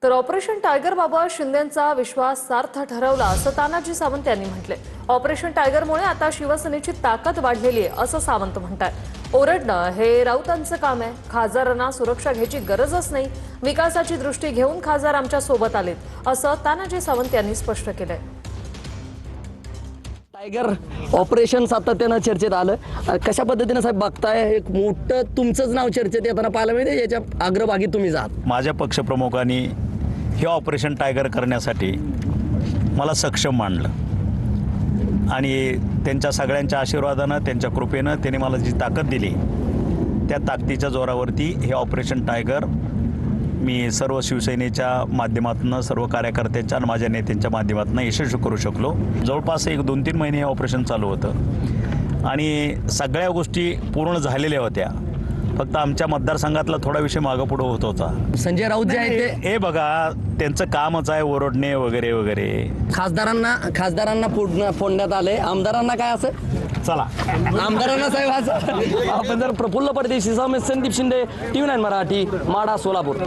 तर ऑपरेशन टायगरबाबत शिंदेंचा विश्वास सार्थ ठरवला असं तानाजी सावंत यांनी म्हटले। ऑपरेशन टायगरमुळे आता शिवसेनेची ताकद वाढलेली आहे असं सावंत म्हणतात। ओरडणं हे राऊतांचं काम आहे। खासदारांना सुरक्षा घ्यायची गरजच नाही। विकासाची दृष्टी घेऊन खासदार आमच्या सोबत आलेत असं तानाजी सावंत यांनी स्पष्ट केलंय। टायगर ऑपरेशन सातत्यानं चर्चेत आलं। कशा पद्धतीने साहेब बघताय, एक मोठं तुमचंच नाव चर्चेत येताना पाहायला मिळते, याच्या अग्रभागी तुम्ही जात। माझ्या पक्षप्रमुखांनी हे ऑपरेशन टायगर करण्यासाठी मला सक्षम मानलं आणि त्यांच्या सगळ्यांच्या आशीर्वादानं, त्यांच्या कृपेनं त्यांनी मला जी ताकद दिली, त्या ताकदीच्या जोरावरती हे ऑपरेशन टायगर मी सर्व शिवसेनेच्या माध्यमातून, सर्व कार्यकर्त्यांच्या आणि माझ्या नेत्यांच्या माध्यमातून यशस्वी करू शकलो। जवळपास 1-2-3 महिने हे ऑपरेशन चालू होतं आणि सगळ्या गोष्टी पूर्ण झालेल्या होत्या। फक्त आमच्या मतदारसंघातला थोडा विषय मागं पुढं होत होता। संजय राऊत जे आहेत ते हे बघा, त्यांचं कामच आहे ओरडणे वगैरे वगैरे। खासदारांना फोडण्यात आले, आमदारांना काय असं चला आमदारांना साहेब आज आपण जर प्रफुल्ल परदेशी समेत संदीप शिंदे, TV9 मराठी, माढा, सोलापूर।